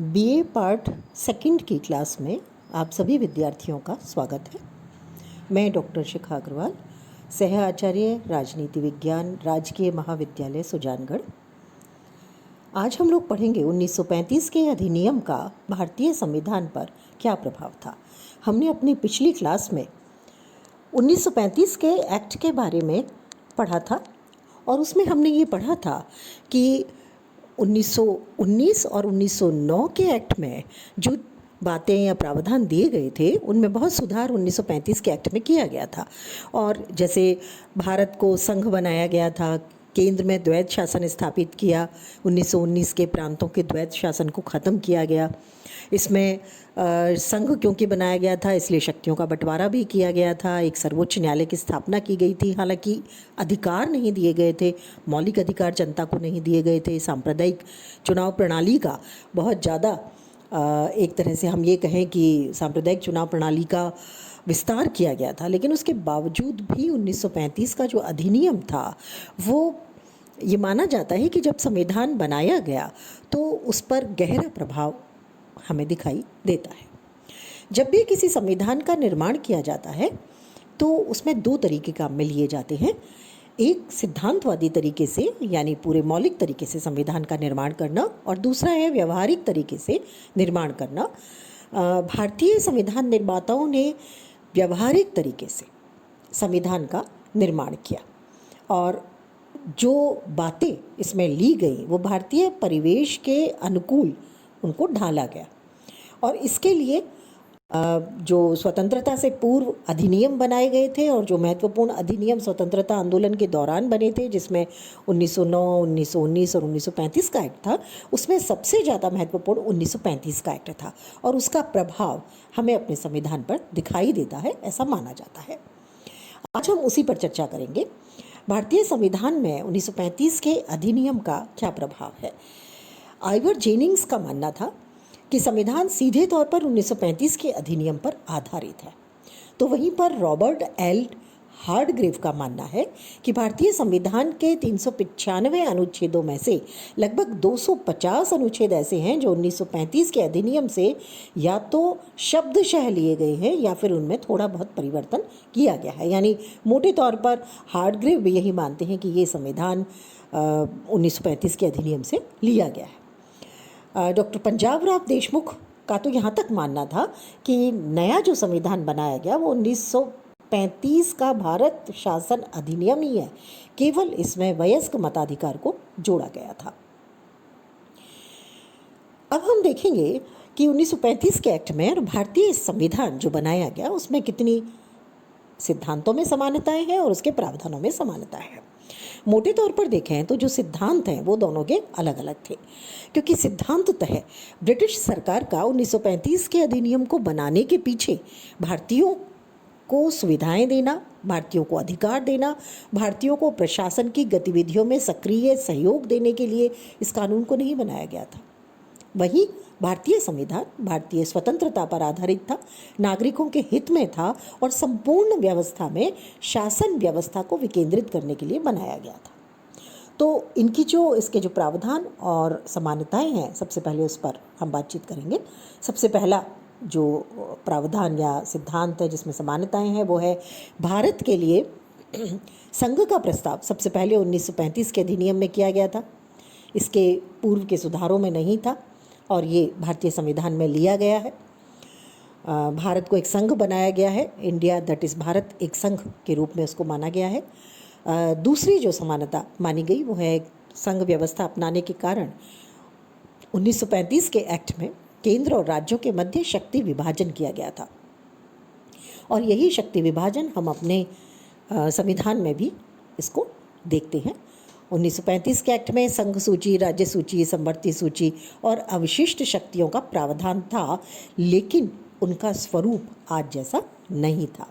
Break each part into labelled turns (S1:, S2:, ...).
S1: BA part second की class में आप सभी विद्यार्थियों का स्वागत है। मैं डॉक्टर शिखा अग्रवाल, सह आचार्य राजनीति विज्ञान, राजकीय महाविद्यालय सुजानगढ़। आज हम लोग पढ़ेंगे 1935 के अधिनियम का भारतीय संविधान पर क्या प्रभाव था। हमने अपनी पिछली क्लास में 1935 के एक्ट के बारे में पढ़ा था और उसमें हमने ये पढ़ा था कि 1919 और 1909 के एक्ट में जो बातें या प्रावधान दिए गए थे उनमें बहुत सुधार 1935 के एक्ट में किया गया था। और जैसे भारत को संघ बनाया गया था, केंद्र में द्वैध शासन स्थापित किया, 1919 के प्रांतों के द्वैध शासन को ख़त्म किया गया। इसमें संघ क्योंकि बनाया गया था इसलिए शक्तियों का बंटवारा भी किया गया था। एक सर्वोच्च न्यायालय की स्थापना की गई थी। हालांकि अधिकार नहीं दिए गए थे, मौलिक अधिकार जनता को नहीं दिए गए थे। सांप्रदायिक चुनाव प्रणाली का बहुत ज़्यादा एक तरह से हम ये कहें कि सांप्रदायिक चुनाव प्रणाली का विस्तार किया गया था। लेकिन उसके बावजूद भी 1935 का जो अधिनियम था वो ये माना जाता है कि जब संविधान बनाया गया तो उस पर गहरा प्रभाव हमें दिखाई देता है। जब भी किसी संविधान का निर्माण किया जाता है तो उसमें दो तरीके काम में लिए जाते हैं। एक सिद्धांतवादी तरीके से यानी पूरे मौलिक तरीके से संविधान का निर्माण करना, और दूसरा है व्यवहारिक तरीके से निर्माण करना। भारतीय संविधान निर्माताओं ने व्यवहारिक तरीके से संविधान का निर्माण किया और जो बातें इसमें ली गई वो भारतीय परिवेश के अनुकूल उनको ढाला गया। और इसके लिए जो स्वतंत्रता से पूर्व अधिनियम बनाए गए थे और जो महत्वपूर्ण अधिनियम स्वतंत्रता आंदोलन के दौरान बने थे, जिसमें 1909, 1919 और 1935 का एक्ट था, उसमें सबसे ज़्यादा महत्वपूर्ण 1935 का एक्ट था और उसका प्रभाव हमें अपने संविधान पर दिखाई देता है, ऐसा माना जाता है। आज हम उसी पर चर्चा करेंगे। भारतीय संविधान में 1935 के अधिनियम का क्या प्रभाव है। आइवर जेनिंग्स का मानना था कि संविधान सीधे तौर पर 1935 के अधिनियम पर आधारित है, तो वहीं पर रॉबर्ट एल हार्डग्रेव का मानना है कि भारतीय संविधान के 395 अनुच्छेदों में से लगभग 250 अनुच्छेद ऐसे हैं जो 1935 के अधिनियम से या तो शब्दशः लिए गए हैं या फिर उनमें थोड़ा बहुत परिवर्तन किया गया है। यानी मोटे तौर पर हार्डग्रेव भी यही मानते हैं कि ये संविधान 1935 के अधिनियम से लिया गया है। डॉक्टर पंजाबराव देशमुख का तो यहाँ तक मानना था कि नया जो संविधान बनाया गया वो 1935 का भारत शासन अधिनियम ही है, केवल इसमें वयस्क मताधिकार को जोड़ा गया था। अब हम देखेंगे कि 1935 के एक्ट में और भारतीय संविधान जो बनाया गया उसमें कितनी सिद्धांतों में समानताएं हैं और उसके प्रावधानों में समानताएं हैं। मोटे तौर पर देखें तो जो सिद्धांत हैं वो दोनों के अलग अलग थे, क्योंकि सिद्धांततः ब्रिटिश सरकार का 1935 के अधिनियम को बनाने के पीछे भारतीयों को सुविधाएं देना, भारतीयों को अधिकार देना, भारतीयों को प्रशासन की गतिविधियों में सक्रिय सहयोग देने के लिए इस कानून को नहीं बनाया गया था। वहीं भारतीय संविधान भारतीय स्वतंत्रता पर आधारित था, नागरिकों के हित में था और संपूर्ण व्यवस्था में शासन व्यवस्था को विकेंद्रित करने के लिए बनाया गया था। तो इनकी जो इसके जो प्रावधान और समानताएं हैं, सबसे पहले उस पर हम बातचीत करेंगे। सबसे पहला जो प्रावधान या सिद्धांत है जिसमें समानताएं हैं वो है भारत के लिए संघ का प्रस्ताव सबसे पहले 1935 के अधिनियम में किया गया था। इसके पूर्व के सुधारों में नहीं था और ये भारतीय संविधान में लिया गया है। भारत को एक संघ बनाया गया है, इंडिया दैट इज़ भारत एक संघ के रूप में उसको माना गया है। दूसरी जो समानता मानी गई वो है संघ व्यवस्था अपनाने के कारण 1935 के एक्ट में केंद्र और राज्यों के मध्य शक्ति विभाजन किया गया था और यही शक्ति विभाजन हम अपने संविधान में भी इसको देखते हैं। 1935 के एक्ट में संघ सूची, राज्य सूची, समवर्ती सूची और अवशिष्ट शक्तियों का प्रावधान था, लेकिन उनका स्वरूप आज जैसा नहीं था।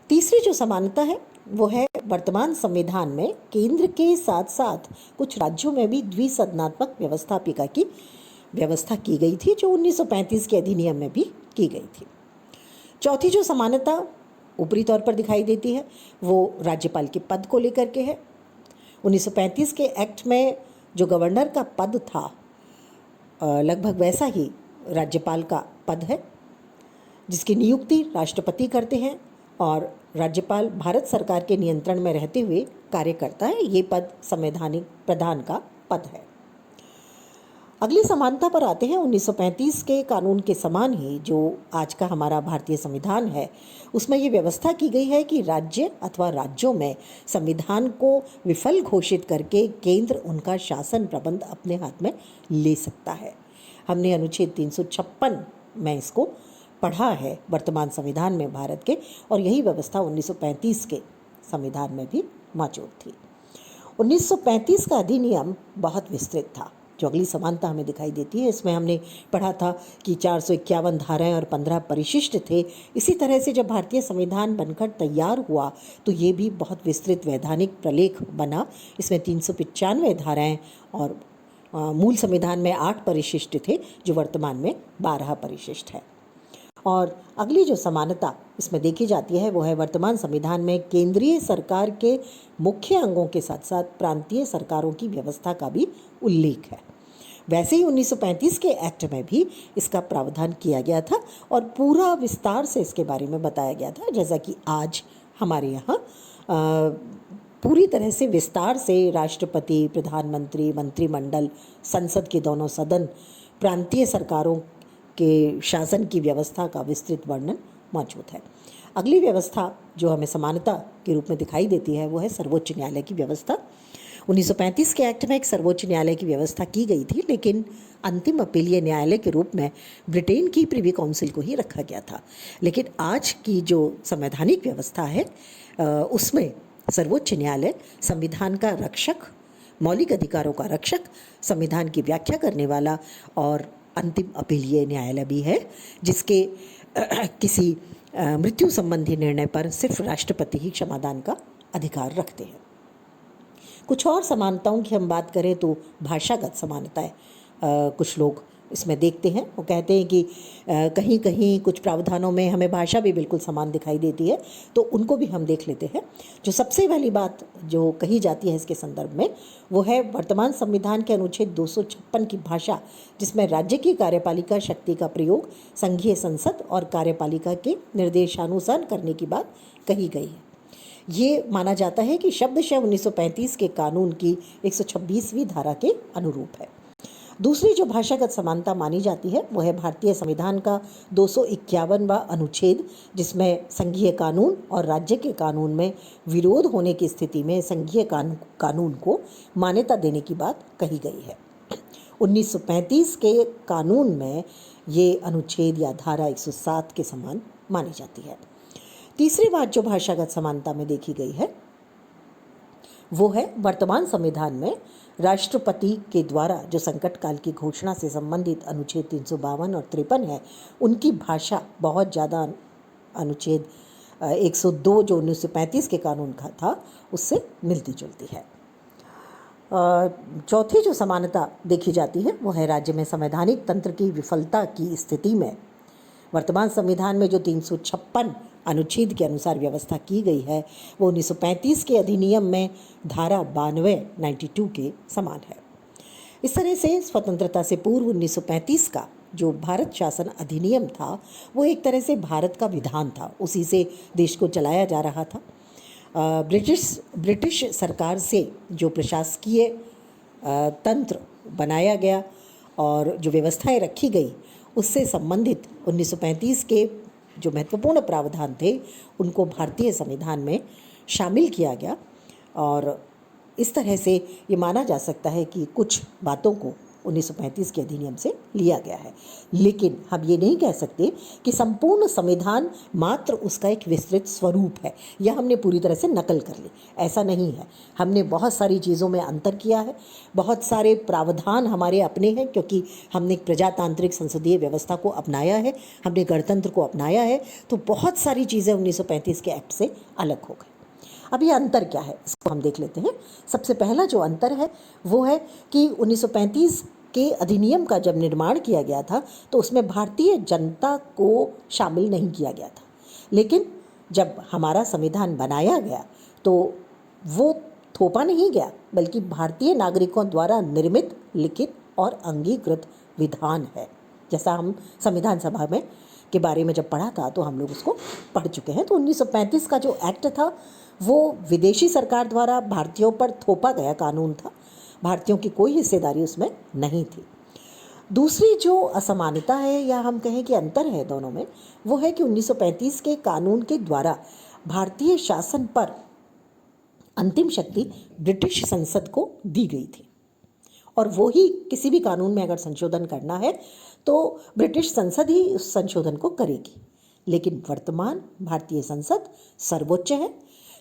S1: तीसरी जो समानता है वो है वर्तमान संविधान में केंद्र के साथ साथ कुछ राज्यों में भी द्विसदनात्मक व्यवस्थापिका की व्यवस्था की गई थी, जो 1935 के अधिनियम में भी की गई थी। चौथी जो समानता ऊपरी तौर पर दिखाई देती है वो राज्यपाल के पद को लेकर के है। 1935 के एक्ट में जो गवर्नर का पद था लगभग वैसा ही राज्यपाल का पद है, जिसकी नियुक्ति राष्ट्रपति करते हैं और राज्यपाल भारत सरकार के नियंत्रण में रहते हुए कार्य करता है। ये पद संवैधानिक प्रधान का पद है। अगली समानता पर आते हैं। 1935 के कानून के समान ही जो आज का हमारा भारतीय संविधान है, उसमें ये व्यवस्था की गई है कि राज्य अथवा राज्यों में संविधान को विफल घोषित करके केंद्र उनका शासन प्रबंध अपने हाथ में ले सकता है। हमने अनुच्छेद 356 में इसको पढ़ा है वर्तमान संविधान में भारत के, और यही व्यवस्था 1935 के संविधान में भी मौजूद थी। 1935 का अधिनियम बहुत विस्तृत था। जो अगली समानता हमें दिखाई देती है, इसमें हमने पढ़ा था कि 451 धाराएं और 15 परिशिष्ट थे। इसी तरह से जब भारतीय संविधान बनकर तैयार हुआ तो ये भी बहुत विस्तृत वैधानिक प्रलेख बना। इसमें 395 धाराएं और मूल संविधान में 8 परिशिष्ट थे, जो वर्तमान में 12 परिशिष्ट है। और अगली जो समानता इसमें देखी जाती है वो है वर्तमान संविधान में केंद्रीय सरकार के मुख्य अंगों के साथ साथ प्रांतीय सरकारों की व्यवस्था का भी उल्लेख है। वैसे ही 1935 के एक्ट में भी इसका प्रावधान किया गया था और पूरा विस्तार से इसके बारे में बताया गया था, जैसा कि आज हमारे यहाँ पूरी तरह से विस्तार से राष्ट्रपति, प्रधानमंत्री, मंत्रिमंडल, संसद के दोनों सदन, प्रांतीय सरकारों के शासन की व्यवस्था का विस्तृत वर्णन मौजूद है। अगली व्यवस्था जो हमें समानता के रूप में दिखाई देती है वो है सर्वोच्च न्यायालय की व्यवस्था। 1935 के एक्ट में एक सर्वोच्च न्यायालय की व्यवस्था की गई थी, लेकिन अंतिम अपीलीय न्यायालय के रूप में ब्रिटेन की प्रिवी काउंसिल को ही रखा गया था। लेकिन आज की जो संवैधानिक व्यवस्था है उसमें सर्वोच्च न्यायालय संविधान का रक्षक, मौलिक अधिकारों का रक्षक, संविधान की व्याख्या करने वाला और अंतिम अपीलीय न्यायालय भी है, जिसके किसी मृत्यु संबंधी निर्णय पर सिर्फ राष्ट्रपति ही क्षमादान का अधिकार रखते हैं। कुछ और समानताओं की हम बात करें तो भाषागत समानताएं कुछ लोग इसमें देखते हैं। वो कहते हैं कि कहीं कहीं कुछ प्रावधानों में हमें भाषा भी बिल्कुल समान दिखाई देती है, तो उनको भी हम देख लेते हैं। जो सबसे पहली बात जो कही जाती है इसके संदर्भ में वो है वर्तमान संविधान के अनुच्छेद 256 की भाषा, जिसमें राज्य की कार्यपालिका शक्ति का प्रयोग संघीय संसद और कार्यपालिका के निर्देशानुसार करने की बात कही गई है। ये माना जाता है कि शब्दशः 1935 के कानून की 126वीं धारा के अनुरूप है। दूसरी जो भाषागत समानता मानी जाती है वो है भारतीय संविधान का 251वां अनुच्छेद, जिसमें संघीय कानून और राज्य के कानून में विरोध होने की स्थिति में संघीय कानून को मान्यता देने की बात कही गई है। 1935 के कानून में ये अनुच्छेद या धारा 107 के समान मानी जाती है। तीसरी बात जो भाषागत समानता में देखी गई है वो है वर्तमान संविधान में राष्ट्रपति के द्वारा जो संकट काल की घोषणा से संबंधित अनुच्छेद 352 और 53 है, उनकी भाषा बहुत ज़्यादा अनुच्छेद 102 जो 1935 के कानून का था उससे मिलती जुलती है। चौथी जो समानता देखी जाती है वो है राज्य में संवैधानिक तंत्र की विफलता की स्थिति में वर्तमान संविधान में जो 356 अनुच्छेद के अनुसार व्यवस्था की गई है वो 1935 के अधिनियम में धारा 92 के समान है। इस तरह से स्वतंत्रता से पूर्व 1935 का जो भारत शासन अधिनियम था वो एक तरह से भारत का विधान था, उसी से देश को चलाया जा रहा था। ब्रिटिश सरकार से जो प्रशासकीय तंत्र बनाया गया और जो व्यवस्थाएं रखी गई उससे संबंधित 1935 के जो महत्वपूर्ण प्रावधान थे उनको भारतीय संविधान में शामिल किया गया और इस तरह से ये माना जा सकता है कि कुछ बातों को 1935 के अधिनियम से लिया गया है। लेकिन हम ये नहीं कह सकते कि संपूर्ण संविधान मात्र उसका एक विस्तृत स्वरूप है या हमने पूरी तरह से नकल कर ली, ऐसा नहीं है। हमने बहुत सारी चीज़ों में अंतर किया है, बहुत सारे प्रावधान हमारे अपने हैं क्योंकि हमने एक प्रजातांत्रिक संसदीय व्यवस्था को अपनाया है, हमने गणतंत्र को अपनाया है, तो बहुत सारी चीज़ें 1935 के एक्ट से अलग हो गई। अब ये अंतर क्या है इसको हम देख लेते हैं। सबसे पहला जो अंतर है वो है कि 1935 के अधिनियम का जब निर्माण किया गया था तो उसमें भारतीय जनता को शामिल नहीं किया गया था, लेकिन जब हमारा संविधान बनाया गया तो वो थोपा नहीं गया बल्कि भारतीय नागरिकों द्वारा निर्मित, लिखित और अंगीकृत विधान है। जैसा हम संविधान सभा में के बारे में जब पढ़ा था तो हम लोग उसको पढ़ चुके हैं। तो 1935 का जो एक्ट था वो विदेशी सरकार द्वारा भारतीयों पर थोपा गया कानून था। भारतीयों की कोई हिस्सेदारी उसमें नहीं थी। दूसरी जो असमानता है या हम कहें कि अंतर है दोनों में, वो है कि 1935 के कानून के द्वारा भारतीय शासन पर अंतिम शक्ति ब्रिटिश संसद को दी गई थी और वो ही किसी भी कानून में अगर संशोधन करना है तो ब्रिटिश संसद ही उस संशोधन को करेगी। लेकिन वर्तमान भारतीय संसद सर्वोच्च है।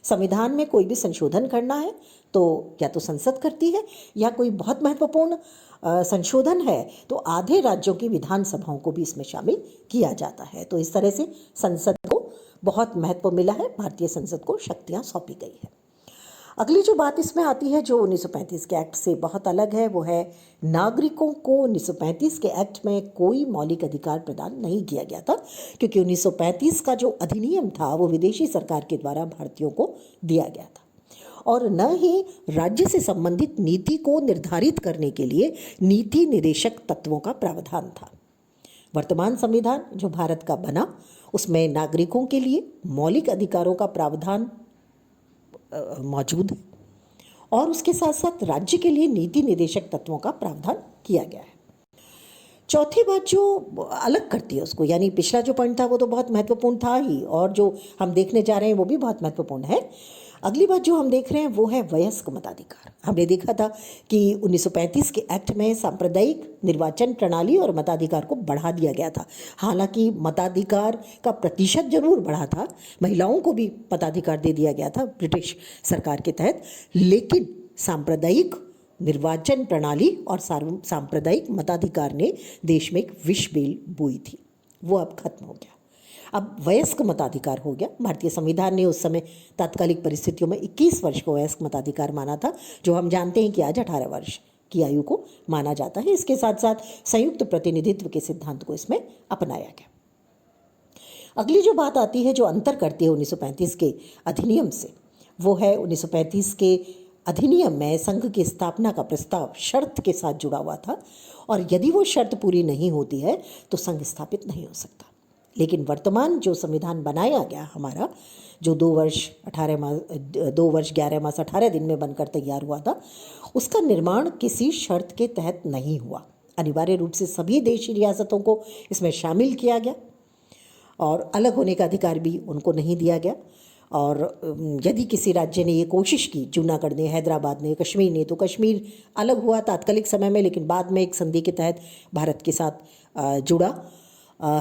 S1: संविधान में कोई भी संशोधन करना है तो या तो संसद करती है या कोई बहुत महत्वपूर्ण संशोधन है तो आधे राज्यों की विधानसभाओं को भी इसमें शामिल किया जाता है। तो इस तरह से संसद को बहुत महत्व मिला है, भारतीय संसद को शक्तियाँ सौंपी गई है। अगली जो बात इसमें आती है जो 1935 के एक्ट से बहुत अलग है वो है नागरिकों को 1935 के एक्ट में कोई मौलिक अधिकार प्रदान नहीं किया गया था, क्योंकि 1935 का जो अधिनियम था वो विदेशी सरकार के द्वारा भारतीयों को दिया गया था और न ही राज्य से संबंधित नीति को निर्धारित करने के लिए नीति निर्देशक तत्वों का प्रावधान था। वर्तमान संविधान जो भारत का बना उसमें नागरिकों के लिए मौलिक अधिकारों का प्रावधान मौजूद है और उसके साथ साथ राज्य के लिए नीति निर्देशक तत्वों का प्रावधान किया गया है। चौथी बात जो अलग करती है उसको, यानी पिछला जो पॉइंट था वो तो बहुत महत्वपूर्ण था ही और जो हम देखने जा रहे हैं वो भी बहुत महत्वपूर्ण है। अगली बात जो हम देख रहे हैं वो है वयस्क मताधिकार। हमने देखा था कि 1935 के एक्ट में सांप्रदायिक निर्वाचन प्रणाली और मताधिकार को बढ़ा दिया गया था। हालांकि मताधिकार का प्रतिशत जरूर बढ़ा था, महिलाओं को भी मताधिकार दे दिया गया था ब्रिटिश सरकार के तहत, लेकिन सांप्रदायिक निर्वाचन प्रणाली और सांप्रदायिक मताधिकार ने देश में एक विष बेल बोई थी, वो अब खत्म हो गया। अब वयस्क मताधिकार हो गया। भारतीय संविधान ने उस समय तात्कालिक परिस्थितियों में 21 वर्ष को वयस्क मताधिकार माना था, जो हम जानते हैं कि आज 18 वर्ष की आयु को माना जाता है। इसके साथ साथ संयुक्त प्रतिनिधित्व के सिद्धांत को इसमें अपनाया गया। अगली जो बात आती है जो अंतर करती है 1935 के अधिनियम से, वो है 1935 के अधिनियम में संघ की स्थापना का प्रस्ताव शर्त के साथ जुड़ा हुआ था और यदि वो शर्त पूरी नहीं होती है तो संघ स्थापित नहीं हो सकता। लेकिन वर्तमान जो संविधान बनाया गया हमारा, जो 2 वर्ष 11 मास 18 दिन में बनकर तैयार हुआ था, उसका निर्माण किसी शर्त के तहत नहीं हुआ। अनिवार्य रूप से सभी देशी रियासतों को इसमें शामिल किया गया और अलग होने का अधिकार भी उनको नहीं दिया गया। और यदि किसी राज्य ने ये कोशिश की, जूनागढ़ ने, हैदराबाद ने, कश्मीर ने, तो कश्मीर अलग हुआ तात्कालिक समय में, लेकिन बाद में एक संधि के तहत भारत के साथ जुड़ा।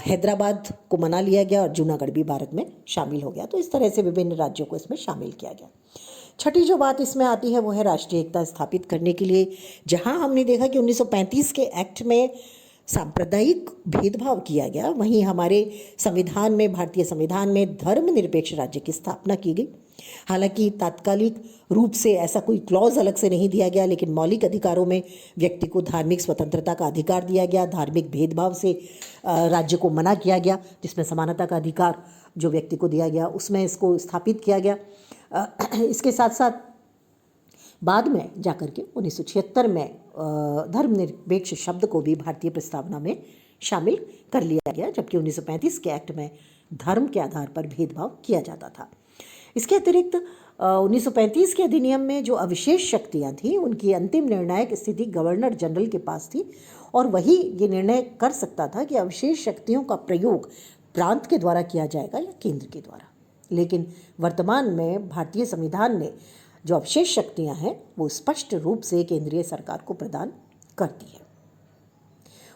S1: हैदराबाद को मना लिया गया और जूनागढ़ भी भारत में शामिल हो गया। तो इस तरह से विभिन्न राज्यों को इसमें शामिल किया गया। छठी जो बात इसमें आती है वो है राष्ट्रीय एकता स्थापित करने के लिए, जहां हमने देखा कि 1935 के एक्ट में सांप्रदायिक भेदभाव किया गया, वहीं हमारे संविधान में, भारतीय संविधान में धर्मनिरपेक्ष राज्य की स्थापना की गई। हालांकि तात्कालिक रूप से ऐसा कोई क्लॉज अलग से नहीं दिया गया, लेकिन मौलिक अधिकारों में व्यक्ति को धार्मिक स्वतंत्रता का अधिकार दिया गया, धार्मिक भेदभाव से राज्य को मना किया गया, जिसमें समानता का अधिकार जो व्यक्ति को दिया गया उसमें इसको स्थापित किया गया। इसके साथ साथ बाद में जाकर के 1976 में धर्मनिरपेक्ष शब्द को भी भारतीय प्रस्तावना में शामिल कर लिया गया, जबकि 1935 के एक्ट में धर्म के आधार पर भेदभाव किया जाता था। इसके अतिरिक्त 1935 के अधिनियम में जो अविशेष शक्तियां थीं, उनकी अंतिम निर्णायक स्थिति गवर्नर जनरल के पास थी और वही ये निर्णय कर सकता था कि अविशेष शक्तियों का प्रयोग प्रांत के द्वारा किया जाएगा या केंद्र के द्वारा। लेकिन वर्तमान में भारतीय संविधान ने जो अविशेष शक्तियां हैं वो स्पष्ट रूप से केंद्रीय सरकार को प्रदान करती है।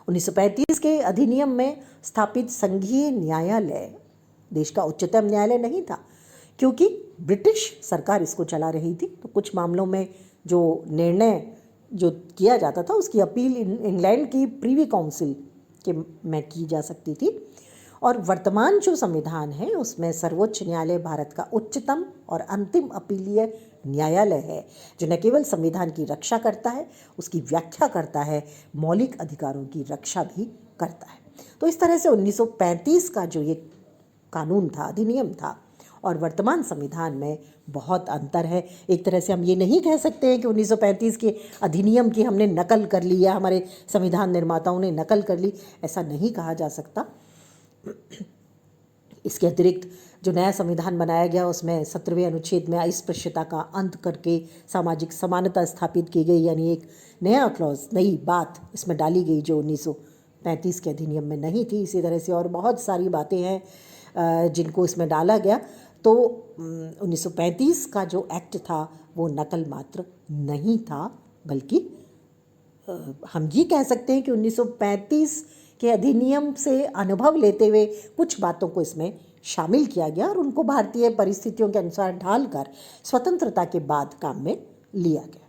S1: 1935 के अधिनियम में स्थापित संघीय न्यायालय देश का उच्चतम न्यायालय नहीं था, क्योंकि ब्रिटिश सरकार इसको चला रही थी। तो कुछ मामलों में जो निर्णय जो किया जाता था उसकी अपील इंग्लैंड की प्रीवी काउंसिल के में की जा सकती थी। और वर्तमान जो संविधान है उसमें सर्वोच्च न्यायालय भारत का उच्चतम और अंतिम अपीलीय न्यायालय है, जो न केवल संविधान की रक्षा करता है, उसकी व्याख्या करता है, मौलिक अधिकारों की रक्षा भी करता है। तो इस तरह से 1935 का जो ये कानून था, अधिनियम था, और वर्तमान संविधान में बहुत अंतर है। एक तरह से हम ये नहीं कह सकते हैं कि 1935 के अधिनियम की हमने नकल कर ली या हमारे संविधान निर्माताओं ने नकल कर ली, ऐसा नहीं कहा जा सकता। इसके अतिरिक्त जो नया संविधान बनाया गया उसमें 17वें अनुच्छेद में अस्पृश्यता का अंत करके सामाजिक समानता स्थापित की गई, यानी एक नया क्लॉज, नई बात इसमें डाली गई जो 1935 के अधिनियम में नहीं थी। इसी तरह से और बहुत सारी बातें हैं जिनको इसमें डाला गया। तो 1935 का जो एक्ट था वो नकल मात्र नहीं था, बल्कि हम ये कह सकते हैं कि 1935 के अधिनियम से अनुभव लेते हुए कुछ बातों को इसमें शामिल किया गया और उनको भारतीय परिस्थितियों के अनुसार ढालकर स्वतंत्रता के बाद काम में लिया गया।